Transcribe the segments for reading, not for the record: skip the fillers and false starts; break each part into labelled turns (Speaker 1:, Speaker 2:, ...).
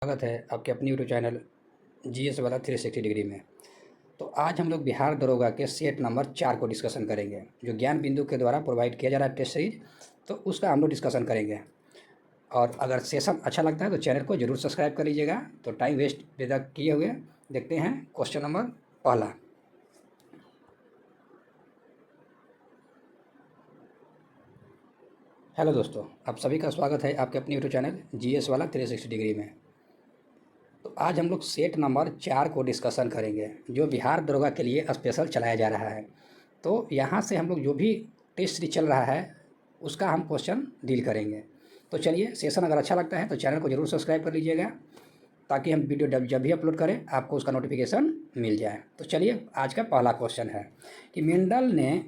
Speaker 1: स्वागत है आपके अपनी यूट्यूब चैनल जीएस वाला 360 डिग्री में। तो आज हम लोग बिहार दरोगा के सेट नंबर 4 को डिस्कशन करेंगे, जो ज्ञान बिंदु के द्वारा प्रोवाइड किया जा रहा है टेस्ट सीरीज। तो उसका हम लोग डिस्कशन करेंगे। और अगर सेशन अच्छा लगता है तो चैनल को जरूर सब्सक्राइब कर लीजिएगा। तो टाइम वेस्ट बेदा किए हुए देखते हैं क्वेश्चन नंबर पहला। हेलो दोस्तों, आप सभी का स्वागत है आपके अपने यूट्यूब चैनल जीएस वाला 360 डिग्री में। तो आज हम लोग सेट नंबर 4 को डिस्कशन करेंगे, जो बिहार दरोगा के लिए स्पेशल चलाया जा रहा है। तो यहाँ से हम लोग जो भी टेस्ट सीरीज चल रहा है उसका हम क्वेश्चन डील करेंगे। तो चलिए, सेशन अगर अच्छा लगता है तो चैनल को ज़रूर सब्सक्राइब कर लीजिएगा, ताकि हम वीडियो जब भी अपलोड करें आपको उसका नोटिफिकेशन मिल जाए। तो चलिए, आज का पहला क्वेश्चन है कि मेंडल ने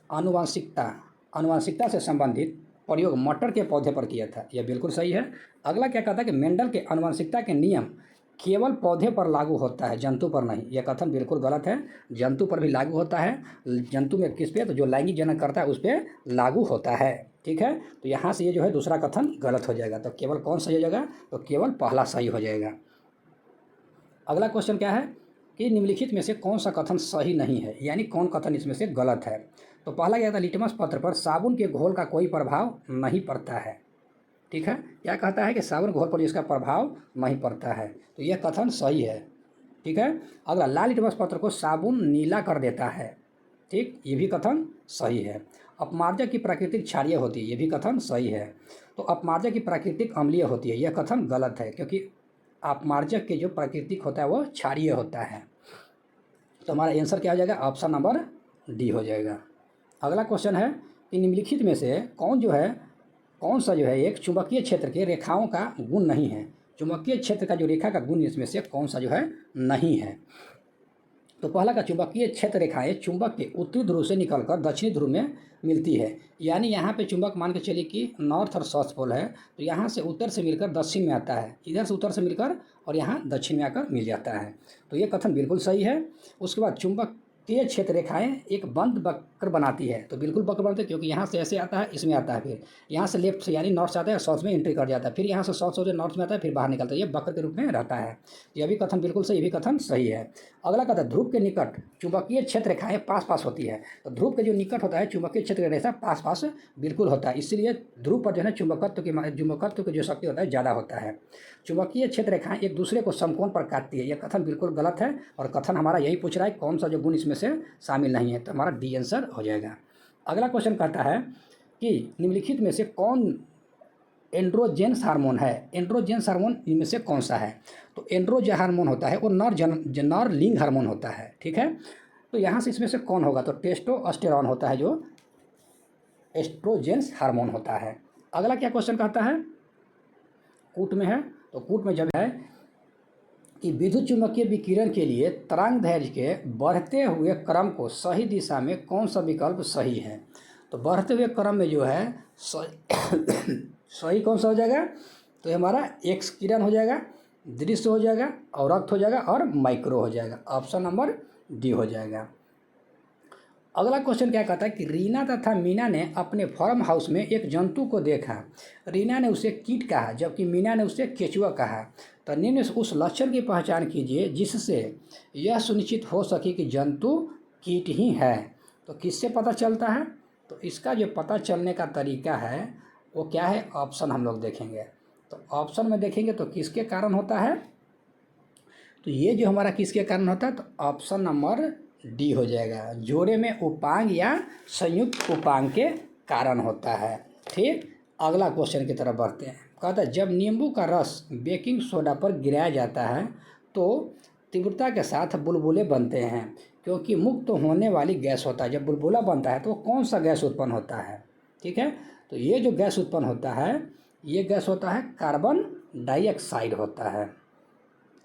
Speaker 1: आनुवंशिकता से संबंधित प्रयोग मटर के पौधे पर किया था। यह बिल्कुल सही है। अगला क्या कहता है कि मेंडल के आनुवंशिकता के नियम केवल पौधे पर लागू होता है, जंतु पर नहीं। यह कथन बिल्कुल गलत है। जंतु पर भी लागू होता है। जंतु में किस पे? तो जो लैंगिक जनन करता है उस पर लागू होता है। ठीक है, तो यहाँ से ये जो है दूसरा कथन गलत हो जाएगा। तो केवल कौन सही हो जाएगा? तो केवल पहला सही हो जाएगा। अगला क्वेश्चन क्या है कि निम्नलिखित में से कौन सा कथन सही नहीं है, यानी कौन कथन इसमें से गलत है। तो पहला क्या था, लिटमस पत्र पर साबुन के घोल का कोई प्रभाव नहीं पड़ता है। ठीक है, क्या कहता है कि साबुन घोल पर इसका प्रभाव नहीं पड़ता है, तो यह कथन सही है। ठीक है, अगला, लाल लिटमस पत्र को साबुन नीला कर देता है। ठीक, ये भी कथन सही है। अपमार्जक की प्राकृतिक क्षारीय होती है, ये भी कथन सही है। तो अपमार्जक की प्राकृतिक अम्लीय होती है, यह कथन गलत है, क्योंकि अपमार्जक के जो प्राकृतिक होता है वो क्षारीय होता है। तो हमारा आंसर क्या हो जाएगा? ऑप्शन नंबर डी हो जाएगा। अगला क्वेश्चन है कि निम्नलिखित में से कौन सा जो है एक चुंबकीय क्षेत्र के रेखाओं का गुण नहीं है। चुंबकीय क्षेत्र का जो रेखा का गुण इसमें से कौन सा जो है नहीं है। तो पहला का, चुंबकीय क्षेत्र रेखाएं चुंबक के उत्तरी ध्रुव से निकलकर दक्षिणी ध्रुव में मिलती है। यानी यहाँ पे चुंबक मान के चलिए कि नॉर्थ और साउथ पोल है, तो यहाँ से उत्तर से मिलकर दक्षिण में आता है, इधर से उत्तर से मिलकर और यहाँ दक्षिण में आकर मिल जाता है। तो ये कथन बिल्कुल सही है। उसके बाद, चुंबकीय क्षेत्र रेखाएं एक बंद वक्र बनाती है। तो बिल्कुल वक्र बनते हैं, क्योंकि यहाँ से ऐसे आता है, इसमें आता है, फिर यहाँ से लेफ्ट से यानी नॉर्थ से आता है, साउथ में एंट्री कर जाता है, फिर यहाँ से साउथ से नॉर्थ में आता है, फिर बाहर निकलता है। ये वक्र के रूप में रहता है। यह भी कथन बिल्कुल सही, ये भी कथन सही है। अगला कहता है, ध्रुव के निकट चुंबकीय क्षेत्र रेखाएं पास पास होती है। तो ध्रुव के जो निकट होता है चुंबकीय क्षेत्र का रेखा पास पास बिल्कुल होता है, इसीलिए ध्रुव पर जो है चुंबकत्व की जो शक्ति होता है ज़्यादा होता है। चुंबकीय क्षेत्र रेखाएं एक दूसरे को समकोण पर काटती है, यह कथन बिल्कुल गलत है। और कथन हमारा यही पूछ रहा है कौन सा जो गुण इसमें से शामिल नहीं है, तो हमारा डी आंसर हो जाएगा। अगला क्वेश्चन कहता है कि निम्नलिखित में से कौन एंड्रोजेंस हार्मोन है। एंड्रोजेंस हार्मोन इनमें से कौन सा है? तो एंड्रोजेन हार्मोन होता है वो नर लिंग हार्मोन होता है। ठीक है, तो यहाँ से इसमें से कौन होगा? तो टेस्टोस्टेरोन होता है, जो एस्ट्रोजेंस हार्मोन होता है। अगला क्या क्वेश्चन कहता है, कूट में है। तो कूट में जब है कि विद्युत चुम्बकीय विकिरण के लिए तरंगदैर्घ्य के बढ़ते हुए क्रम को सही दिशा में कौन सा विकल्प सही है। तो बढ़ते हुए क्रम में जो है सही कौन सा हो जाएगा? तो ये हमारा एक्स किरण हो जाएगा, दृश्य हो जाएगा, अवरक्त हो जाएगा और माइक्रो हो जाएगा। ऑप्शन नंबर डी हो जाएगा। अगला क्वेश्चन क्या कहता है कि रीना तथा मीना ने अपने फार्म हाउस में एक जंतु को देखा। रीना ने उसे कीट कहा, जबकि मीना ने उसे केचुआ कहा। तो निम्न उस लक्षण की पहचान कीजिए जिससे यह सुनिश्चित हो सके कि जंतु कीट ही है। तो किससे पता चलता है? तो इसका जो पता चलने का तरीका है वो क्या है? ऑप्शन हम लोग देखेंगे। तो ऑप्शन में देखेंगे तो किसके कारण होता है? तो ये जो हमारा किसके कारण होता है? तो ऑप्शन नंबर डी हो जाएगा, जोड़े में उपांग या संयुक्त उपांग के कारण होता है। ठीक, अगला क्वेश्चन की तरफ बढ़ते हैं। कहता है, जब नींबू का रस बेकिंग सोडा पर गिराया जाता है तो तीव्रता के साथ बुलबुले बनते हैं, क्योंकि मुक्त होने वाली गैस होता है। जब बुलबुला बनता है तो कौन सा गैस उत्पन्न होता है? ठीक है, तो ये जो गैस उत्पन्न होता है ये गैस होता है कार्बन डाइऑक्साइड होता है।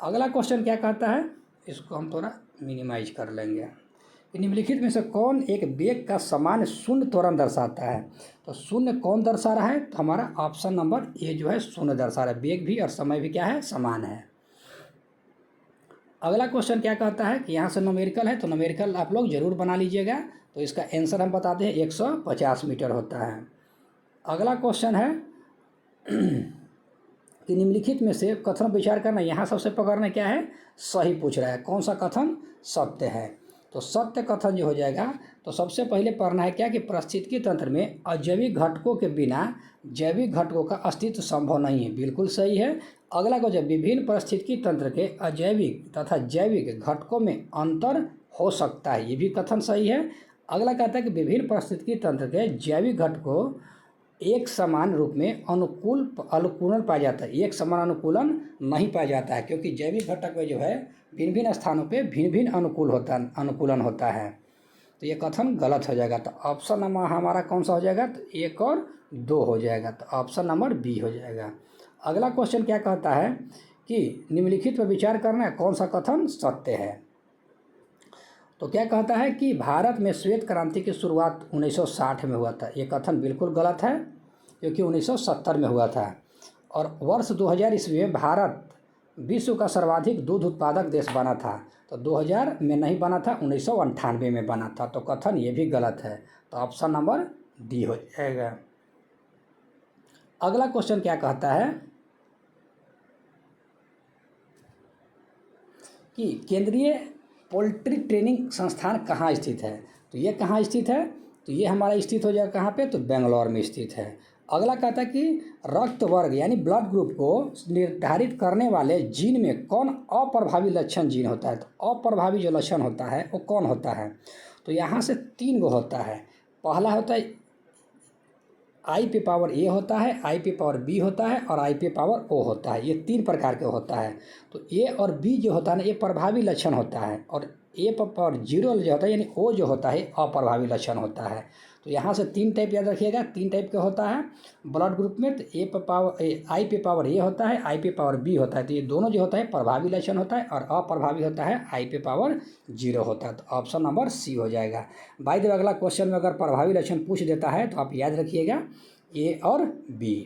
Speaker 1: अगला क्वेश्चन क्या कहता है, इसको हम थोड़ा मिनिमाइज कर लेंगे। निम्नलिखित में से कौन एक वेग का समान शून्य त्वरण दर्शाता है? तो शून्य कौन दर्शा रहा है? तो हमारा ऑप्शन नंबर ए जो है शून्य दर्शा रहा है। वेग भी और समय भी क्या है? समान है। अगला क्वेश्चन क्या कहता है कि यहाँ से न्यूमेरिकल है, तो न्यूमेरिकल आप लोग जरूर बना लीजिएगा। तो इसका आंसर हम बताते हैं 150 मीटर होता है। अगला क्वेश्चन है कि निम्नलिखित में से कथन विचार करना, यहाँ सबसे पकड़ना क्या है, सही पूछ रहा है, कौन सा कथन सत्य है। तो सत्य कथन जो हो जाएगा, तो सबसे पहले पढ़ना है क्या कि पारिस्थितिकी तंत्र में अजैविक घटकों के बिना जैविक घटकों का अस्तित्व संभव नहीं है, बिल्कुल सही है। अगला क्वेश्चन, विभिन्न पारिस्थितिकी तंत्र के अजैविक तथा जैविक घटकों में अंतर हो सकता है, ये भी कथन सही है। अगला कहता है कि विभिन्न पारिस्थितिकी तंत्र के जैविक घटकों एक समान रूप में अनुकूलन पाया जाता है, एक समान अनुकूलन नहीं पाया जाता है, क्योंकि जैविक घटक में जो है भिन्न भिन्न स्थानों पे भिन्न भिन्न अनुकूलन होता है। तो ये कथन गलत हो जाएगा। तो ऑप्शन नंबर हमारा कौन सा हो जाएगा, तो 1 और 2 हो जाएगा, तो ऑप्शन नंबर बी हो जाएगा। अगला क्वेश्चन क्या कहता है कि निम्नलिखित पर विचार करना है, कौन सा कथन सत्य है। तो क्या कहता है कि भारत में श्वेत क्रांति की शुरुआत 1960 में हुआ था, ये कथन बिल्कुल गलत है, क्योंकि 1970 में हुआ था। और वर्ष 2000 ईस्वी में भारत विश्व का सर्वाधिक दूध उत्पादक देश बना था, तो 2000 में नहीं बना था, 1998 में बना था, तो कथन ये भी गलत है, तो ऑप्शन नंबर डी हो जाएगा। अगला क्वेश्चन क्या कहता है कि केंद्रीय पोल्ट्री ट्रेनिंग संस्थान कहाँ स्थित है। तो ये कहाँ स्थित है, तो ये हमारा स्थित हो जाएगा कहाँ पे, तो बेंगलोर में स्थित है। अगला कहता है कि रक्त वर्ग यानी ब्लड ग्रुप को निर्धारित करने वाले जीन में कौन अप्रभावी लक्षण जीन होता है। तो अप्रभावी जो लक्षण होता है वो कौन होता है, तो यहाँ से 3 गो होता है। पहला होता है आई पे पावर ए होता है, आई पे पावर बी होता है और आई पे पावर ओ होता है, ये 3 प्रकार के होता है। तो ए और बी जो होता है ना, ये प्रभावी लक्षण होता है, और ए पर पावर 0 जो होता है यानी ओ जो होता है अप्रभावी लक्षण होता है। तो यहाँ से 3 टाइप याद रखिएगा, 3 टाइप का होता है ब्लड ग्रुप में। तो ए पर पावर आई पे पावर ए होता है, आई पे पावर बी होता है, तो ये दोनों जो होता है प्रभावी लक्षण होता है, और अप्रभावी होता है आई पे पावर 0 होता है, तो ऑप्शन नंबर सी हो जाएगा। बाय द वे अगला क्वेश्चन में अगर प्रभावी लक्षण पूछ देता है तो आप याद रखिएगा ए और बी।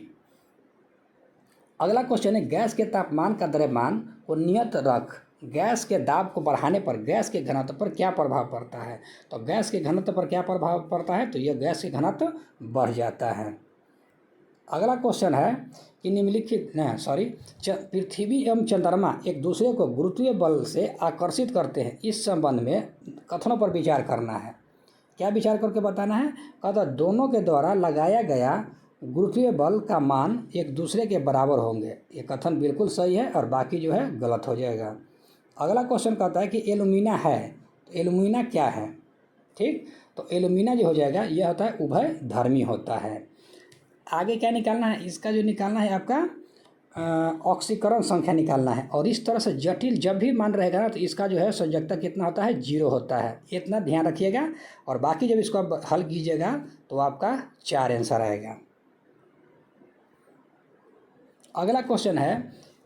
Speaker 1: अगला क्वेश्चन है, गैस के तापमान का द्रव्यमान को नियत रख गैस के दाब को बढ़ाने पर गैस के घनत्व पर क्या प्रभाव पड़ता है। तो गैस के घनत्व पर क्या प्रभाव पड़ता है, तो यह गैस के घनत्व बढ़ जाता है। अगला क्वेश्चन है कि निम्नलिखित पृथ्वी एवं चंद्रमा एक दूसरे को गुरुत्वीय बल से आकर्षित करते हैं, इस संबंध में कथनों पर विचार करना है। क्या विचार करके बताना है, कहता दोनों के द्वारा लगाया गया गुरुत्वीय बल का मान एक दूसरे के बराबर होंगे, ये कथन बिल्कुल सही है और बाकी जो है गलत हो जाएगा। अगला क्वेश्चन कहता है कि एलुमिना है, तो एलुमिना क्या है, ठीक। तो एलुमिना जो हो जाएगा यह होता है उभय धर्मी होता है। आगे क्या निकालना है, इसका जो निकालना है आपका ऑक्सीकरण संख्या निकालना है, और इस तरह से जटिल जब भी मान रहेगा ना तो इसका जो है संयोजकता कितना होता है, 0 होता है, इतना ध्यान रखिएगा। और बाकी जब इसको आप हल कीजिएगा तो आपका 4 आंसर आएगा। अगला क्वेश्चन है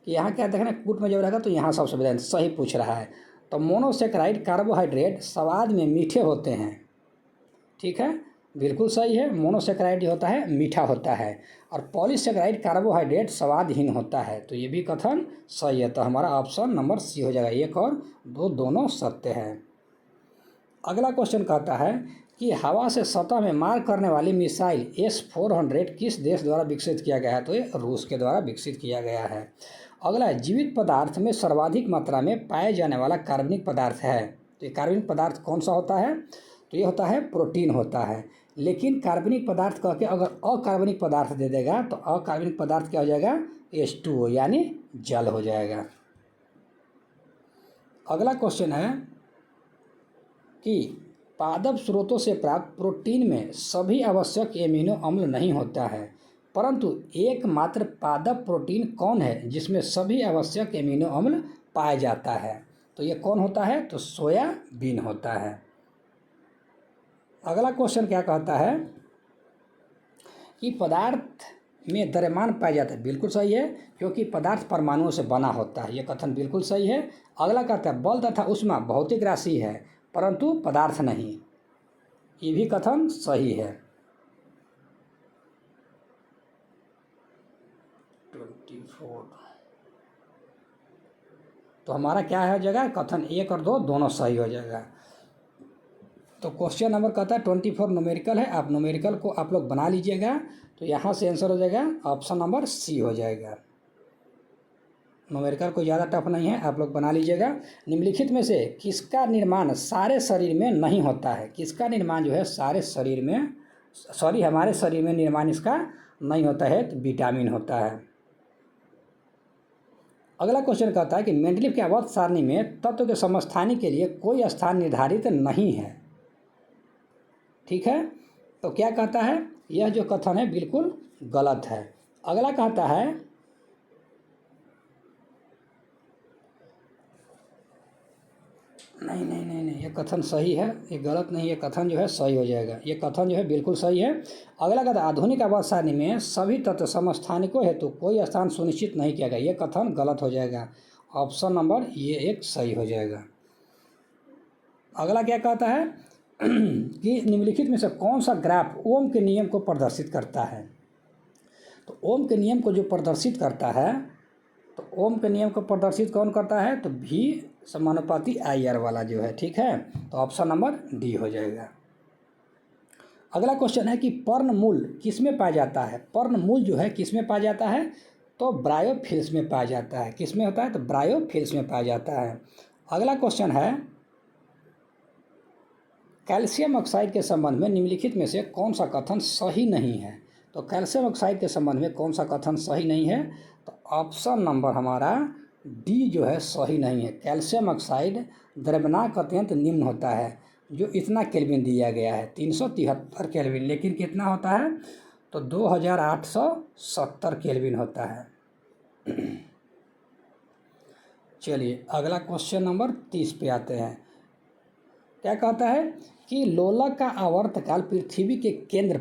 Speaker 1: कि यहाँ क्या देखना, कूट में जब रहेगा तो यहाँ सबसे पहले सही पूछ रहा है। तो मोनोसेक्राइड कार्बोहाइड्रेट स्वाद में मीठे होते हैं, ठीक है, बिल्कुल सही है। मोनोसेक्राइड जो होता है मीठा होता है, और पॉलीसेक्राइड कार्बोहाइड्रेट स्वादहीन होता है, तो ये भी कथन सही है। तो हमारा ऑप्शन नंबर सी हो जाएगा, 1 और 2 दोनों सत्य है। अगला क्वेश्चन कहता है कि हवा से सतह में मार करने वाली मिसाइल S-400 किस देश द्वारा विकसित किया गया है, तो ये रूस के द्वारा विकसित किया गया है। अगला है, जीवित पदार्थ में सर्वाधिक मात्रा में पाया जाने वाला कार्बनिक पदार्थ है, तो ये कार्बनिक पदार्थ कौन सा होता है, तो ये होता है प्रोटीन होता है। लेकिन कार्बनिक पदार्थ कह के अगर अकार्बनिक पदार्थ दे देगा तो अकार्बनिक पदार्थ क्या हो जाएगा, H2O यानी जल हो जाएगा। अगला क्वेश्चन है कि पादप स्रोतों से प्राप्त प्रोटीन में सभी आवश्यक एमिनो अम्ल नहीं होता है, परंतु एकमात्र पादप प्रोटीन कौन है जिसमें सभी आवश्यक एमिनो अम्ल पाया जाता है, तो ये कौन होता है, तो सोयाबीन होता है। अगला क्वेश्चन क्या कहता है कि पदार्थ में द्रव्यमान पाया जाता है, बिल्कुल सही है, क्योंकि पदार्थ परमाणुओं से बना होता है, यह कथन बिल्कुल सही है। अगला कहता है बल तथा ऊष्मा भौतिक राशि है परंतु पदार्थ नहीं, ये भी कथन सही है। 24 तो हमारा क्या हो जाएगा, कथन 1 और 2 दोनों सही हो जाएगा। तो क्वेश्चन नंबर कहता है 24 न्यूमेरिकल है, आप न्यूमेरिकल को आप लोग बना लीजिएगा, तो यहाँ से आंसर हो जाएगा ऑप्शन नंबर सी हो जाएगा। न्यूमेरिकल कोई ज़्यादा टफ नहीं है, आप लोग बना लीजिएगा। निम्नलिखित में से किसका निर्माण सारे शरीर में नहीं होता है? किसका निर्माण जो है सारे शरीर में, सॉरी हमारे शरीर में निर्माण इसका नहीं होता है? तो विटामिन होता है। अगला क्वेश्चन कहता है कि मेंडलीव के आवर्त सारणी में तत्व के समस्थानी के लिए कोई स्थान निर्धारित नहीं है। ठीक है, तो क्या कहता है? यह जो कथन है बिल्कुल गलत है। अगला कहता है नहीं नहीं नहीं नहीं, ये कथन सही है, ये गलत नहीं, ये कथन जो है सही हो जाएगा। ये कथन जो है बिल्कुल सही है। अगला कहता है आधुनिक आवर्त सारणी में सभी तत्व समस्थानिकों हेतु कोई स्थान सुनिश्चित नहीं किया गया। ये कथन गलत हो जाएगा। ऑप्शन नंबर ये एक सही हो जाएगा। अगला क्या कहता है कि निम्नलिखित में से कौन सा ग्राफ ओम के नियम को प्रदर्शित करता है? तो ओम के नियम को जो प्रदर्शित करता है, तो ओम के नियम को प्रदर्शित कौन करता है? तो भी समानुपाती आई आर वाला जो है। ठीक है, तो ऑप्शन नंबर डी हो जाएगा। अगला क्वेश्चन है कि पर्णमूल किस में पाया जाता है? पर्णमूल जो है किस में पाया जाता है? तो ब्रायोफिल्स में पाया जाता है। किस में होता है? तो ब्रायोफिल्स में पाया जाता है। अगला क्वेश्चन है कैल्शियम ऑक्साइड के संबंध में निम्नलिखित में से कौन सा कथन सही नहीं है? तो कैल्शियम ऑक्साइड के संबंध में कौन सा कथन सही नहीं है? तो ऑप्शन नंबर हमारा डी जो है सही नहीं है। कैल्शियम ऑक्साइड द्रव्यनाक अत्यंत निम्न होता है, जो इतना केल्विन दिया गया है 373 केल्विन, लेकिन कितना होता है? तो 2870 केल्विन होता है। चलिए अगला क्वेश्चन नंबर 30 पे आते हैं। क्या कहता है कि लोलक का आवर्तकाल पृथ्वी के केंद्र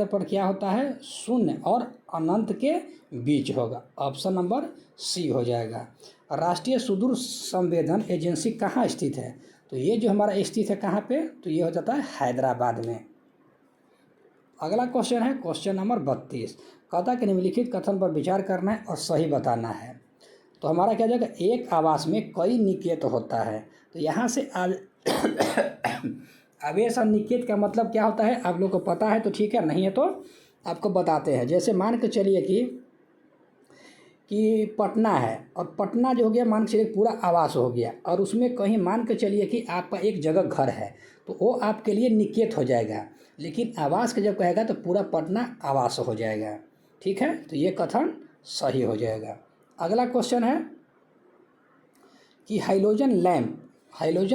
Speaker 1: पर क्या होता है? शून्य और अनंत के बीच होगा। ऑप्शन नंबर सी हो जाएगा। राष्ट्रीय सुदूर संवेदन एजेंसी कहाँ स्थित है? तो ये जो हमारा स्थित है कहाँ पे? तो ये हो जाता है हैदराबाद में। अगला क्वेश्चन है क्वेश्चन नंबर 32। कहता है कि निम्नलिखित कथन पर विचार करना है और सही बताना है। तो हमारा क्या जाएगा? एक आवास में कई निकेत होता है। तो यहाँ से आवेश और निकेत का मतलब क्या होता है आप लोग को पता है तो ठीक है, नहीं है तो आपको बताते हैं। जैसे मान के चलिए कि पटना है, और पटना जो हो गया मान के चलिए पूरा आवास हो गया, और उसमें कहीं मान के चलिए कि आपका एक जगह घर है, तो वो आपके लिए निकेत हो जाएगा। लेकिन आवास का जब कहेगा तो पूरा पटना आवास हो जाएगा। ठीक है, तो ये कथन सही हो जाएगा। अगला क्वेश्चन है कि हाइड्रोजन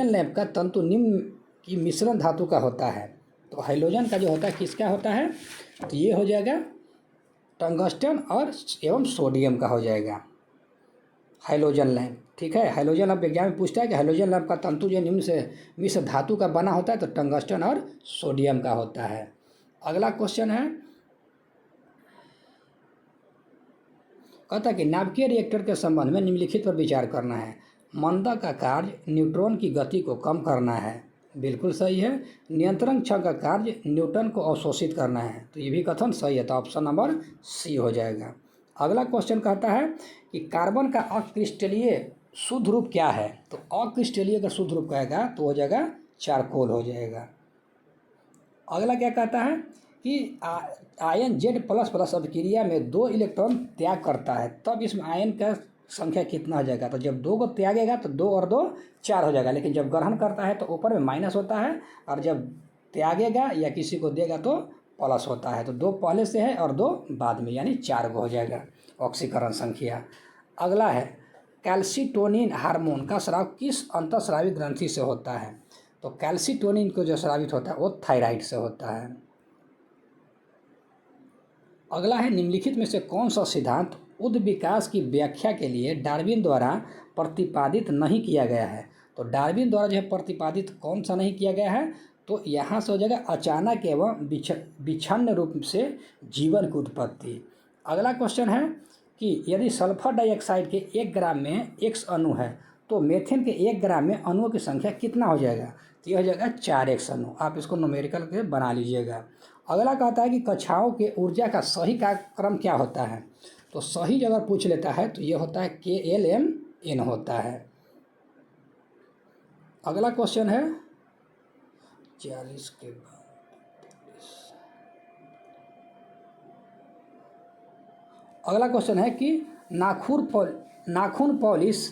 Speaker 1: लैंप का तंतु निम्न की मिश्रण धातु का होता है। तो हाइड्रोजन का जो होता है किसका होता है? तो ये हो जाएगा टंगस्टन और एवं सोडियम का हो जाएगा हाइड्रोजन लैंप। ठीक है, हाइड्रोजन लैंप विज्ञान में पूछता है कि हाइड्रोजन लैंप का तंतु जो निम्न से मिश्र धातु का बना होता है, तो टंगस्टन और सोडियम का होता है। अगला क्वेश्चन है कहता है कि नाभिकीय रिएक्टर के संबंध में निम्नलिखित पर विचार करना है। मंदक का कार्य न्यूट्रॉन की गति को कम करना है। बिल्कुल सही है। नियंत्रण छड़ का कार्य न्यूटन को अवशोषित करना है। तो ये भी कथन सही है, तो ऑप्शन नंबर सी हो जाएगा। अगला क्वेश्चन कहता है कि कार्बन का अक्रिस्टलीय शुद्ध रूप क्या है? तो अक्रिस्टलीय का शुद्ध रूप कहेगा तो हो जाएगा चारकोल हो जाएगा। अगला क्या कहता है कि आयन Z++ अभिक्रिया में 2 इलेक्ट्रॉन त्याग करता है, तब इसमें आयन का संख्या कितना हो जाएगा? तो जब 2 को त्यागेगा तो 2 और 2 4 हो जाएगा, लेकिन जब ग्रहण करता है तो ऊपर में माइनस होता है, और जब त्यागेगा या किसी को देगा तो प्लस होता है। तो 2 पहले से है और 2 बाद में, यानी 4 हो जाएगा ऑक्सीकरण संख्या। अगला है कैल्सिटोनिन हार्मोन का स्राव किस अंतःस्रावी ग्रंथि से होता है? तो कैल्सिटोनिन को जो स्रावित होता है वो थायराइड से होता है। अगला है निम्नलिखित में से कौन सा सिद्धांत उद विकास की व्याख्या के लिए डार्विन द्वारा प्रतिपादित नहीं किया गया है? तो डार्विन द्वारा जो है प्रतिपादित कौन सा नहीं किया गया है? तो यहाँ से हो जाएगा अचानक एवं विच्छिन्न रूप से जीवन की उत्पत्ति। अगला क्वेश्चन है कि यदि सल्फर डाइऑक्साइड के 1 ग्राम में X अणु है, तो मेथेन के 1 ग्राम में अणुओं की संख्या कितना हो जाएगा? तो यह हो जाएगा 4X अणु। आप इसको न्यूमेरिकल के बना लीजिएगा। अगला कहता है कि कक्षाओं के ऊर्जा का सही क्रम क्या होता है? तो सही अगर पूछ लेता है तो ये होता है KLMN होता है। अगला क्वेश्चन है 40 के बाद अगला क्वेश्चन है कि नाखून पॉलिश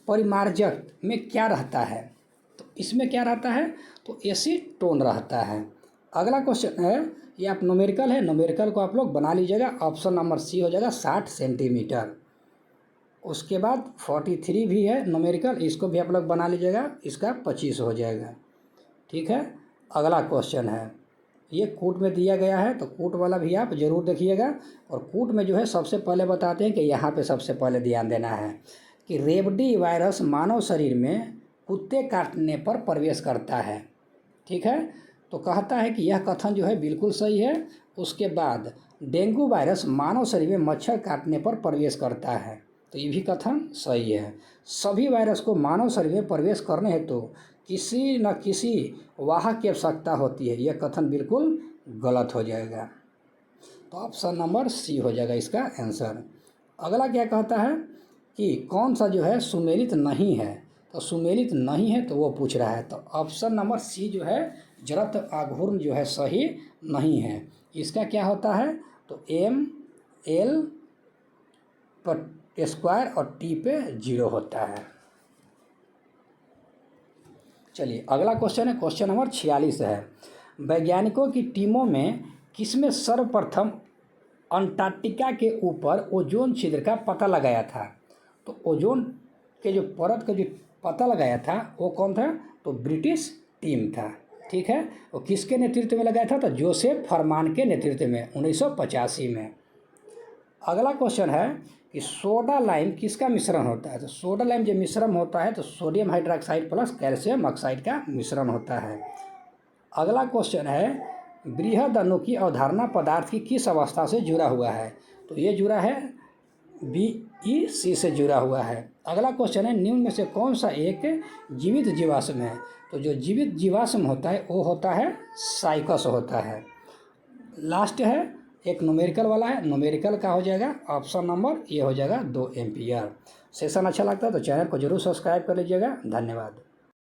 Speaker 1: परिमार्जक में क्या रहता है? तो इसमें क्या रहता है? तो एसीटोन रहता है। अगला क्वेश्चन है, ये आप न्यूमेरिकल है, न्यूमेरिकल को आप लोग बना लीजिएगा। ऑप्शन नंबर सी हो जाएगा 60 सेंटीमीटर। उसके बाद 43 भी है न्यूमेरिकल, इसको भी आप लोग बना लीजिएगा, इसका 25 हो जाएगा। ठीक है। अगला क्वेश्चन है, ये कूट में दिया गया है, तो कूट वाला भी आप जरूर देखिएगा। और कूट में जो है सबसे पहले बताते हैं कि यहाँ पे सबसे पहले ध्यान देना है कि रेबडी वायरस मानव शरीर में कुत्ते काटने पर प्रवेश करता है। ठीक है। तो कहता है कि यह कथन जो है बिल्कुल सही है। उसके बाद डेंगू वायरस मानव शरीर में मच्छर काटने पर प्रवेश करता है, तो ये भी कथन सही है। सभी वायरस को मानव शरीर में प्रवेश करने हेतु किसी न किसी वाहक की आवश्यकता होती है, यह कथन बिल्कुल गलत हो जाएगा। तो ऑप्शन नंबर सी हो जाएगा इसका आंसर। अगला क्या कहता है कि कौन सा जो है सुमेलित नहीं है? तो सुमेलित नहीं है तो वो पूछ रहा है, तो ऑप्शन नंबर सी जो है जरत आघूर्ण जो है सही नहीं है। इसका क्या होता है? तो एम एल पर स्क्वायर और टी पे 0 होता है। चलिए अगला क्वेश्चन है, क्वेश्चन नंबर 46 है। वैज्ञानिकों की टीमों में किसमें सर्वप्रथम अंटार्कटिका के ऊपर ओजोन छिद्र का पता लगाया था? तो ओजोन के जो परत का जो पता लगाया था वो कौन था? तो ब्रिटिश टीम था। ठीक है। वो किसके नेतृत्व में लगाया था? तो जोसेफ फरमान के नेतृत्व में 1985 में। अगला क्वेश्चन है कि सोडा लाइम किसका मिश्रण होता है? तो सोडा लाइम जो मिश्रण होता है तो sodium hydroxide plus calcium oxide का मिश्रण होता है। अगला क्वेश्चन है, बृहद अणु की अवधारणा पदार्थ की किस अवस्था से जुड़ा हुआ है? तो ये जुड़ा है BEC से जुड़ा हुआ है। अगला क्वेश्चन है, निम्न में से कौन सा एक जीवित जीवाश्म है? तो जो जीवित जीवाश्म होता है वो होता है साइकस होता है। लास्ट है एक न्यूमेरिकल वाला है, न्यूमेरिकल का हो जाएगा ऑप्शन नंबर ये हो जाएगा 2 एम्पियर। सेशन अच्छा लगता है तो चैनल को जरूर सब्सक्राइब कर लीजिएगा। धन्यवाद।